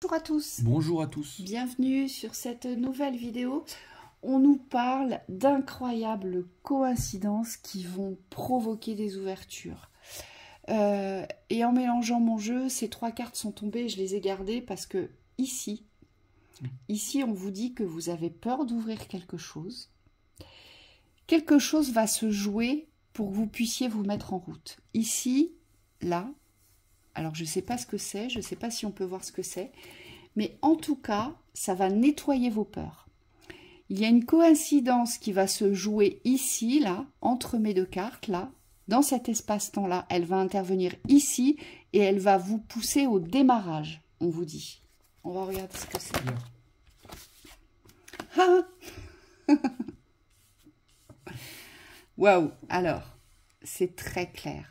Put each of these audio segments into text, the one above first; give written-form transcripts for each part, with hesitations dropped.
Bonjour à tous. Bonjour à tous. Bienvenue sur cette nouvelle vidéo. On nous parle d'incroyables coïncidences qui vont provoquer des ouvertures. Et en mélangeant mon jeu, ces trois cartes sont tombées, je les ai gardées parce que ici, on vous dit que vous avez peur d'ouvrir quelque chose. Quelque chose va se jouer pour que vous puissiez vous mettre en route. Ici, là, alors je ne sais pas ce que c'est, je ne sais pas si on peut voir ce que c'est, mais en tout cas, ça va nettoyer vos peurs. Il y a une coïncidence qui va se jouer ici, là, entre mes deux cartes, là, dans cet espace-temps-là. Elle va intervenir ici et elle va vous pousser au démarrage, on vous dit. On va regarder ce que c'est. Ah Waouh. Alors, c'est très clair.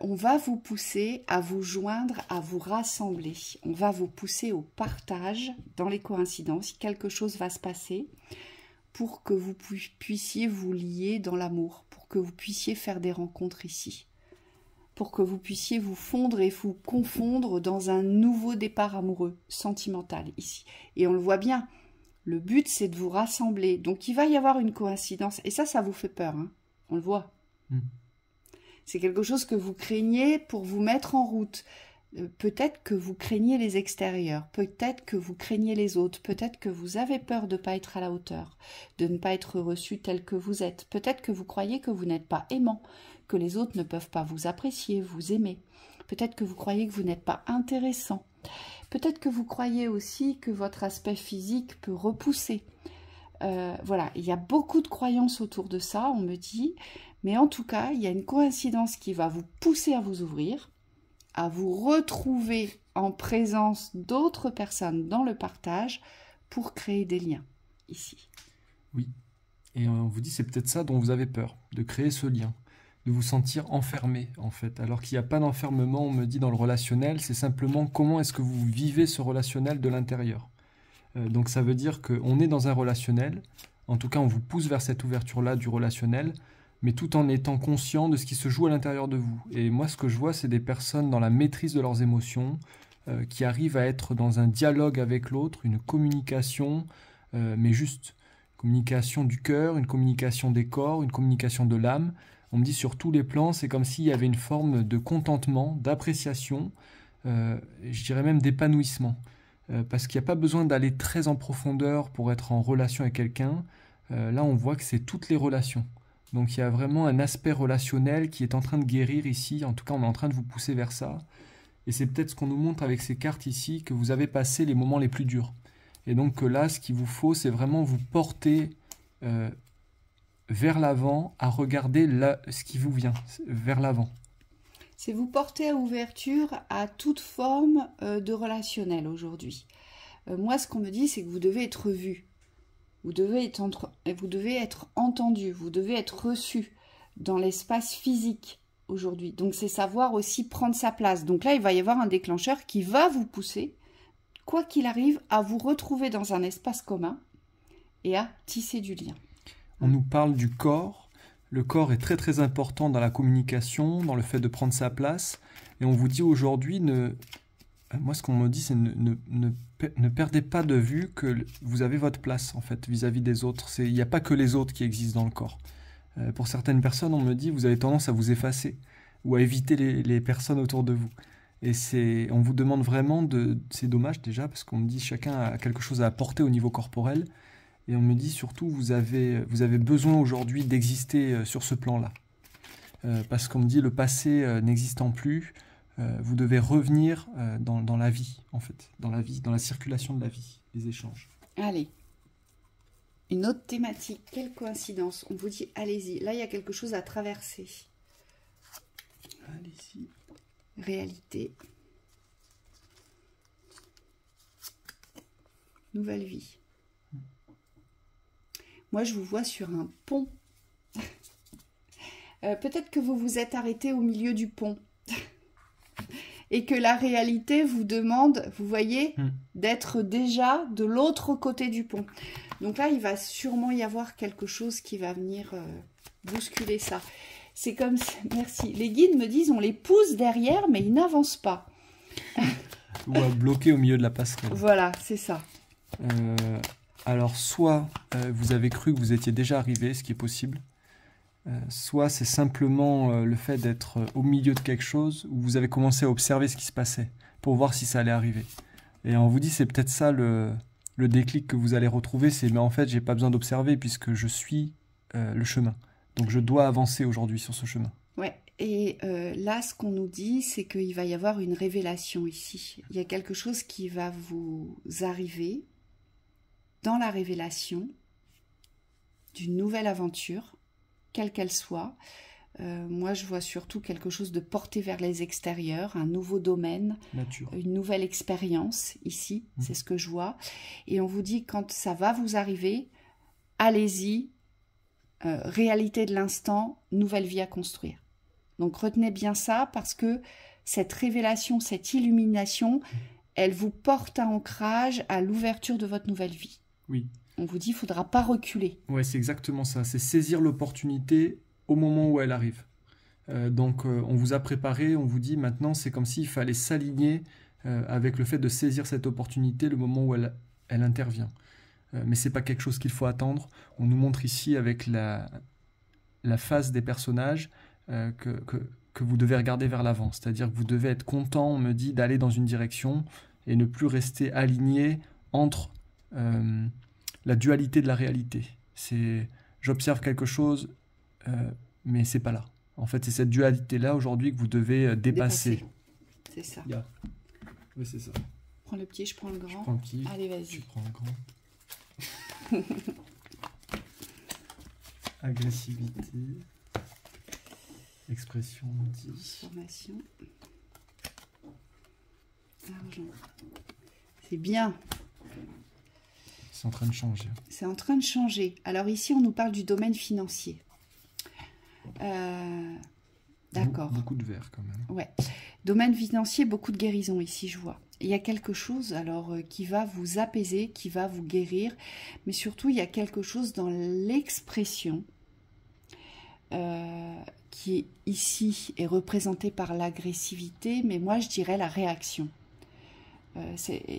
On va vous pousser à vous joindre, à vous rassembler. On va vous pousser au partage dans les coïncidences. Quelque chose va se passer pour que vous puissiez vous lier dans l'amour, pour que vous puissiez faire des rencontres ici, pour que vous puissiez vous fondre et vous confondre dans un nouveau départ amoureux, sentimental ici. Et on le voit bien, le but c'est de vous rassembler. Donc il va y avoir une coïncidence. Et ça vous fait peur, hein, on le voit. C'est quelque chose que vous craignez pour vous mettre en route. Peut-être que vous craignez les extérieurs, peut-être que vous craignez les autres, peut-être que vous avez peur de ne pas être à la hauteur, de ne pas être reçu tel que vous êtes. Peut-être que vous croyez que vous n'êtes pas aimant, que les autres ne peuvent pas vous apprécier, vous aimer. Peut-être que vous croyez que vous n'êtes pas intéressant. Peut-être que vous croyez aussi que votre aspect physique peut repousser. Voilà, il y a beaucoup de croyances autour de ça, on me dit, mais en tout cas, il y a une coïncidence qui va vous pousser à vous ouvrir, à vous retrouver en présence d'autres personnes dans le partage pour créer des liens, ici. Oui, et on vous dit c'est peut-être ça dont vous avez peur, de créer ce lien, de vous sentir enfermé en fait, alors qu'il n'y a pas d'enfermement, on me dit dans le relationnel, c'est simplement comment est-ce que vous vivez ce relationnel de l'intérieur. Donc ça veut dire qu'on est dans un relationnel, en tout cas on vous pousse vers cette ouverture-là du relationnel, mais tout en étant conscient de ce qui se joue à l'intérieur de vous. Et moi ce que je vois c'est des personnes dans la maîtrise de leurs émotions, qui arrivent à être dans un dialogue avec l'autre, une communication, mais juste communication du cœur, une communication des corps, une communication de l'âme. On me dit sur tous les plans, c'est comme s'il y avait une forme de contentement, d'appréciation, je dirais même d'épanouissement. Parce qu'il n'y a pas besoin d'aller très en profondeur pour être en relation avec quelqu'un. Là, on voit que c'est toutes les relations. Donc il y a vraiment un aspect relationnel qui est en train de guérir ici. En tout cas, on est en train de vous pousser vers ça. Et c'est peut-être ce qu'on nous montre avec ces cartes ici, que vous avez passé les moments les plus durs. Et donc là, ce qu'il vous faut, c'est vraiment vous porter vers l'avant, à regarder là, ce qui vous vient, vers l'avant. C'est vous porter à ouverture à toute forme de relationnel aujourd'hui. Moi, ce qu'on me dit, c'est que vous devez être vu. Vous devez être entendu, vous devez être reçu dans l'espace physique aujourd'hui. Donc, c'est savoir aussi prendre sa place. Donc là, il va y avoir un déclencheur qui va vous pousser, quoi qu'il arrive, à vous retrouver dans un espace commun et à tisser du lien. On nous parle du corps. Le corps est très très important dans la communication, dans le fait de prendre sa place. Et on vous dit aujourd'hui, moi ce qu'on me dit, c'est ne perdez pas de vue que vous avez votre place en fait vis-à-vis des autres. Il n'y a pas que les autres qui existent dans le corps. Pour certaines personnes, on me dit, vous avez tendance à vous effacer ou à éviter les personnes autour de vous. Et on vous demande vraiment c'est dommage déjà parce qu'on me dit chacun a quelque chose à apporter au niveau corporel. Et on me dit surtout, vous avez besoin aujourd'hui d'exister sur ce plan-là. Parce qu'on me dit, le passé n'existant plus, vous devez revenir dans la vie, en fait. Dans la vie, dans la circulation de la vie, les échanges. Allez. Une autre thématique. Quelle coïncidence. On vous dit, allez-y. Là, il y a quelque chose à traverser. Allez-y. Réalité. Nouvelle vie. Moi, je vous vois sur un pont. Peut-être que vous vous êtes arrêté au milieu du pont. Et que la réalité vous demande, vous voyez, d'être déjà de l'autre côté du pont. Donc là, il va sûrement y avoir quelque chose qui va venir bousculer ça. C'est comme... Merci. Les guides me disent, on les pousse derrière, mais ils n'avancent pas. ou à bloquer au milieu de la passerelle. Voilà, c'est ça. Alors, soit vous avez cru que vous étiez déjà arrivé, ce qui est possible, soit c'est simplement le fait d'être au milieu de quelque chose où vous avez commencé à observer ce qui se passait pour voir si ça allait arriver. Et on vous dit, c'est peut-être ça le déclic que vous allez retrouver, c'est mais en fait, j'ai pas besoin d'observer puisque je suis le chemin. Donc, je dois avancer aujourd'hui sur ce chemin. Ouais. Et là, ce qu'on nous dit, c'est qu'il va y avoir une révélation ici. Il y a quelque chose qui va vous arriver dans la révélation d'une nouvelle aventure, quelle qu'elle soit. Moi, je vois surtout quelque chose de porté vers les extérieurs, un nouveau domaine, Nature. une nouvelle expérience ici, c'est ce que je vois. Et on vous dit, quand ça va vous arriver, allez-y, réalité de l'instant, nouvelle vie à construire. Donc retenez bien ça parce que cette révélation, cette illumination, elle vous porte à ancrage à l'ouverture de votre nouvelle vie. Oui. On vous dit, il ne faudra pas reculer. Ouais, c'est exactement ça. C'est saisir l'opportunité au moment où elle arrive. Donc, on vous a préparé, on vous dit maintenant, c'est comme s'il fallait s'aligner avec le fait de saisir cette opportunité le moment où elle intervient. Mais c'est pas quelque chose qu'il faut attendre. On nous montre ici avec la face des personnages que vous devez regarder vers l'avant. C'est-à-dire que vous devez être content, on me dit, d'aller dans une direction et ne plus rester aligné entre la dualité de la réalité. C'est j'observe quelque chose, mais c'est pas là. En fait, c'est cette dualité-là aujourd'hui que vous devez dépasser. C'est ça. Yeah. Oui, c'est ça. Prends le petit, je prends le grand. Je prends le petit. Allez, vas-y. Tu prends le grand. Agressivité. Expression. Transformation. Argent. C'est bien. C'est en train de changer. C'est en train de changer. Alors ici, on nous parle du domaine financier. D'accord. Beaucoup de verre quand même. Ouais. Domaine financier, beaucoup de guérison ici, je vois. Il y a quelque chose alors qui va vous apaiser, qui va vous guérir, mais surtout il y a quelque chose dans l'expression qui ici est représentée par l'agressivité, mais moi je dirais la réaction.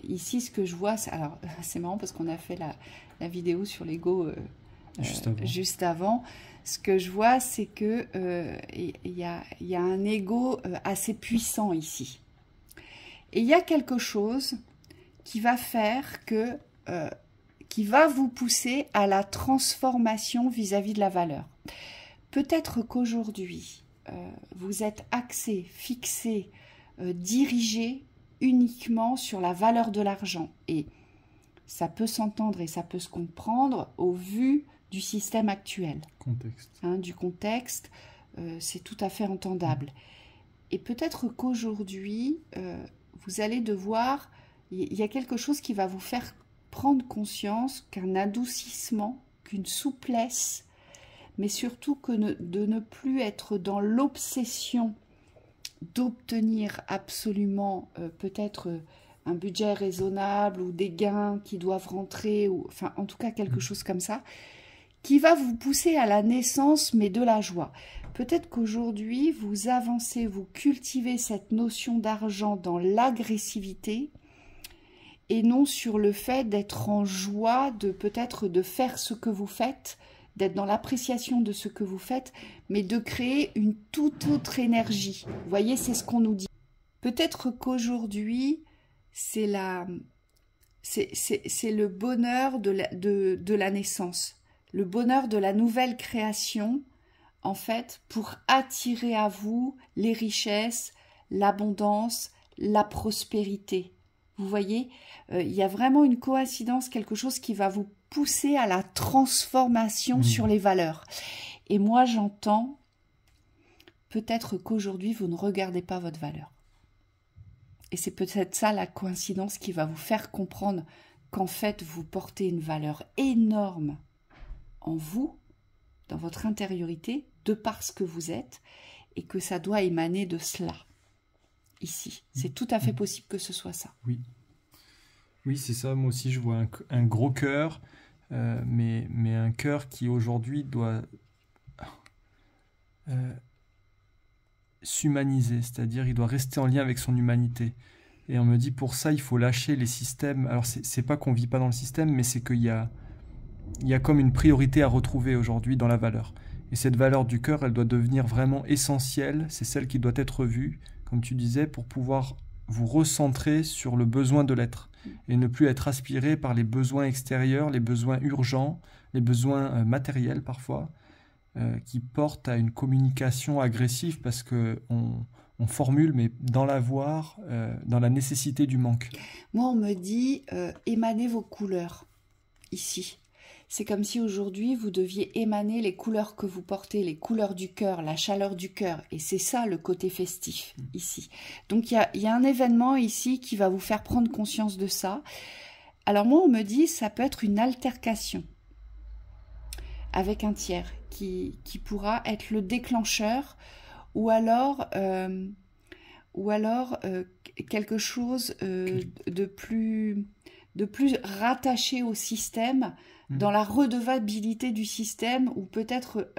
Ici ce que je vois, alors c'est marrant parce qu'on a fait la vidéo sur l'ego juste avant. Ce que je vois, c'est que y a un ego assez puissant ici. Et il y a quelque chose qui va faire que, qui va vous pousser à la transformation vis-à-vis de la valeur. Peut-être qu'aujourd'hui, vous êtes axé, fixé, dirigé uniquement sur la valeur de l'argent. Et ça peut s'entendre et ça peut se comprendre au vu du système actuel. Contexte. Du contexte, c'est tout à fait entendable. Et peut-être qu'aujourd'hui, vous allez devoir, il y a quelque chose qui va vous faire prendre conscience qu'un adoucissement, qu'une souplesse, mais surtout que de ne plus être dans l'obsession d'obtenir absolument peut-être un budget raisonnable ou des gains qui doivent rentrer, ou enfin en tout cas quelque chose comme ça, qui va vous pousser à la naissance, mais de la joie. Peut-être qu'aujourd'hui, vous avancez, vous cultivez cette notion d'argent dans l'agressivité et non sur le fait d'être en joie, de peut-être de faire ce que vous faites, d'être dans l'appréciation de ce que vous faites, mais de créer une toute autre énergie. Vous voyez, c'est ce qu'on nous dit. Peut-être qu'aujourd'hui, c'est le bonheur de la naissance. Le bonheur de la nouvelle création, en fait, pour attirer à vous les richesses, l'abondance, la prospérité. Vous voyez, il y a vraiment une coïncidence, quelque chose qui va vous pousser à la transformation sur les valeurs. Et moi, j'entends peut-être qu'aujourd'hui, vous ne regardez pas votre valeur. Et c'est peut-être ça la coïncidence qui va vous faire comprendre qu'en fait, vous portez une valeur énorme en vous, dans votre intériorité, de par ce que vous êtes, et que ça doit émaner de cela, ici. C'est tout à fait possible que ce soit ça. Oui, oui, c'est ça. Moi aussi, je vois un gros cœur, mais un cœur qui aujourd'hui doit s'humaniser, c'est-à-dire il doit rester en lien avec son humanité. Et on me dit pour ça, il faut lâcher les systèmes. Alors, c'est pas qu'on vit pas dans le système, mais c'est qu'il y a comme une priorité à retrouver aujourd'hui dans la valeur. Et cette valeur du cœur, elle doit devenir vraiment essentielle. C'est celle qui doit être vue, comme tu disais, pour pouvoir vous recentrer sur le besoin de l'être et ne plus être aspiré par les besoins extérieurs, les besoins urgents, les besoins matériels parfois, qui portent à une communication agressive parce que on formule, mais dans l'avoir, dans la nécessité du manque. Moi, on me dit émanez vos couleurs ici. C'est comme si aujourd'hui vous deviez émaner les couleurs que vous portez, les couleurs du cœur, la chaleur du cœur. Et c'est ça le côté festif ici. Donc il y a un événement ici qui va vous faire prendre conscience de ça. Alors moi, on me dit ça peut être une altercation avec un tiers qui pourra être le déclencheur ou alors quelque chose de plus rattaché au système, dans la redevabilité du système, ou peut-être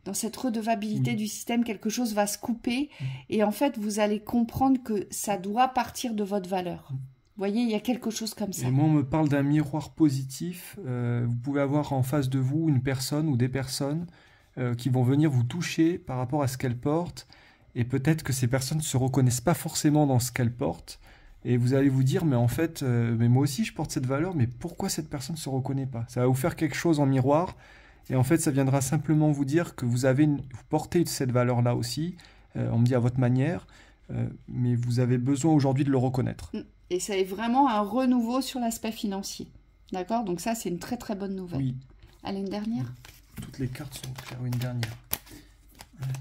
dans cette redevabilité du système, quelque chose va se couper, et en fait, vous allez comprendre que ça doit partir de votre valeur. Vous voyez, il y a quelque chose comme ça. Et moi, on me parle d'un miroir positif. Vous pouvez avoir en face de vous une personne ou des personnes qui vont venir vous toucher par rapport à ce qu'elles portent, et peut-être que ces personnes ne se reconnaissent pas forcément dans ce qu'elles portent, et vous allez vous dire, mais en fait, mais moi aussi je porte cette valeur, mais pourquoi cette personne ne se reconnaît pas? Ça va vous faire quelque chose en miroir, et en fait ça viendra simplement vous dire que vous portez cette valeur-là aussi, on me dit à votre manière, mais vous avez besoin aujourd'hui de le reconnaître. Et ça est vraiment un renouveau sur l'aspect financier. D'accord? Donc ça, c'est une très très bonne nouvelle. Oui. Allez, une dernière? Toutes les cartes sont claires. Une dernière. Allez.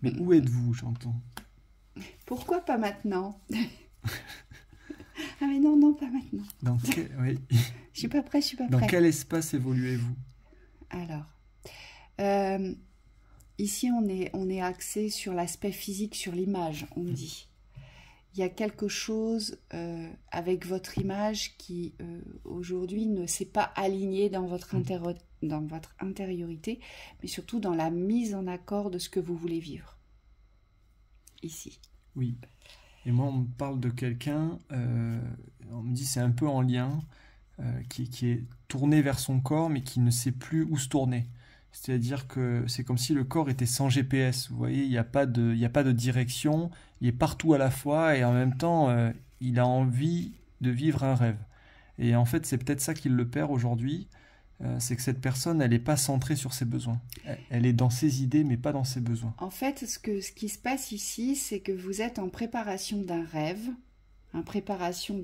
Mais où êtes-vous, j'entends? Pourquoi pas maintenant? Ah mais non, non, pas maintenant. Oui. Je suis pas prêt, je suis pas Dans prêt. quel espace évoluez-vous? Alors, ici on est axé sur l'aspect physique, sur l'image, on me dit. Il y a quelque chose avec votre image qui aujourd'hui ne s'est pas aligné dans votre intériorité, mais surtout dans la mise en accord de ce que vous voulez vivre. Ici. Oui. Et moi, on me parle de quelqu'un, on me dit c'est un peu en lien, qui est tourné vers son corps, mais qui ne sait plus où se tourner. C'est-à-dire que c'est comme si le corps était sans GPS. Vous voyez, il n'y a pas de direction, il est partout à la fois, et en même temps, il a envie de vivre un rêve. Et en fait, c'est peut-être ça qui le perd aujourd'hui, c'est que cette personne, elle n'est pas centrée sur ses besoins. Elle est dans ses idées, mais pas dans ses besoins. En fait, ce qui se passe ici, c'est que vous êtes en préparation d'un rêve, en préparation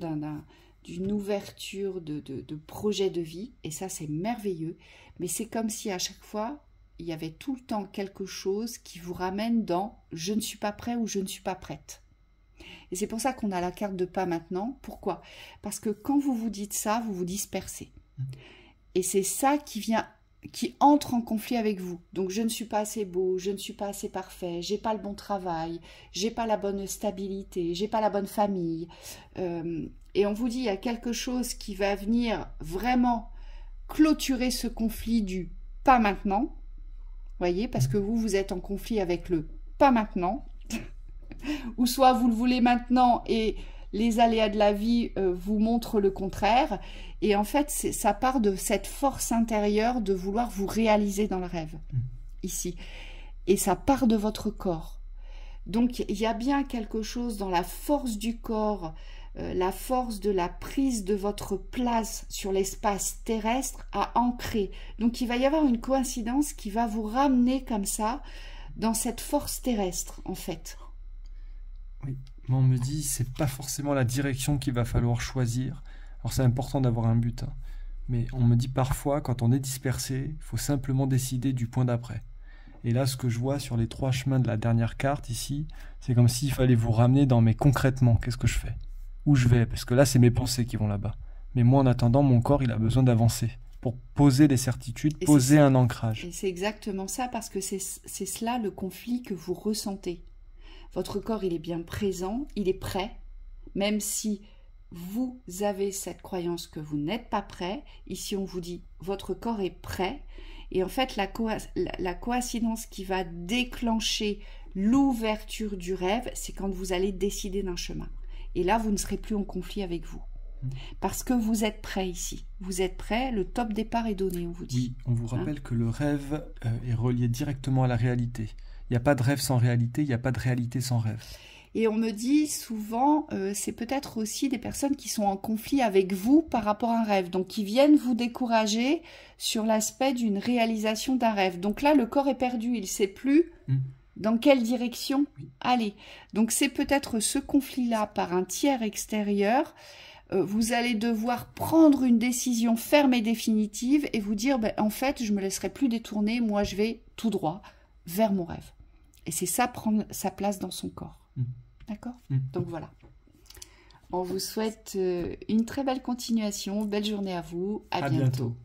d'une ouverture de projet de vie, et ça, c'est merveilleux. Mais c'est comme si à chaque fois, il y avait tout le temps quelque chose qui vous ramène dans « je ne suis pas prêt » ou « je ne suis pas prête ». Et c'est pour ça qu'on a la carte de pas maintenant. Pourquoi? Parce que quand vous vous dites ça, vous vous dispersez. Et c'est ça qui entre en conflit avec vous. Donc je ne suis pas assez beau, je ne suis pas assez parfait, j'ai pas le bon travail, j'ai pas la bonne stabilité, j'ai pas la bonne famille. Et on vous dit, il y a quelque chose qui va venir vraiment clôturer ce conflit du pas maintenant. Voyez, parce que vous êtes en conflit avec le pas maintenant. Ou soit vous le voulez maintenant et les aléas de la vie vous montrent le contraire. Et en fait, ça part de cette force intérieure de vouloir vous réaliser dans le rêve, ici. Et ça part de votre corps. Donc, il y a bien quelque chose dans la force du corps, la force de la prise de votre place sur l'espace terrestre à ancrer. Donc, il va y avoir une coïncidence qui va vous ramener comme ça dans cette force terrestre, en fait. Oui, moi on me dit c'est pas forcément la direction qu'il va falloir choisir. Alors c'est important d'avoir un but, hein. Mais on me dit parfois quand on est dispersé, il faut simplement décider du point d'après. Et là ce que je vois sur les 3 chemins de la dernière carte ici, c'est comme s'il fallait vous ramener dans mais concrètement, qu'est-ce que je fais? Où je vais? Parce que là c'est mes pensées qui vont là-bas. Mais moi en attendant, mon corps il a besoin d'avancer pour poser des certitudes, poser un ancrage. Et c'est exactement ça, parce que c'est cela le conflit que vous ressentez. Votre corps, il est bien présent, il est prêt, même si vous avez cette croyance que vous n'êtes pas prêt. Ici, on vous dit, votre corps est prêt, Et en fait, la coïncidence qui va déclencher l'ouverture du rêve, c'est quand vous allez décider d'un chemin. Et là, vous ne serez plus en conflit avec vous. Parce que vous êtes prêt ici. Vous êtes prêt, le top départ est donné, on vous dit. Oui, on vous rappelle que le rêve est relié directement à la réalité. Il n'y a pas de rêve sans réalité, il n'y a pas de réalité sans rêve. Et on me dit souvent, c'est peut-être aussi des personnes qui sont en conflit avec vous par rapport à un rêve, donc qui viennent vous décourager sur l'aspect d'une réalisation d'un rêve. Donc là, le corps est perdu, il ne sait plus dans quelle direction aller. Donc c'est peut-être ce conflit-là par un tiers extérieur. Vous allez devoir prendre une décision ferme et définitive et vous dire, en fait, je ne me laisserai plus détourner, moi je vais tout droit vers mon rêve. Et c'est ça, prendre sa place dans son corps. D'accord ? Donc voilà. On vous souhaite une très belle continuation, belle journée à vous, à bientôt.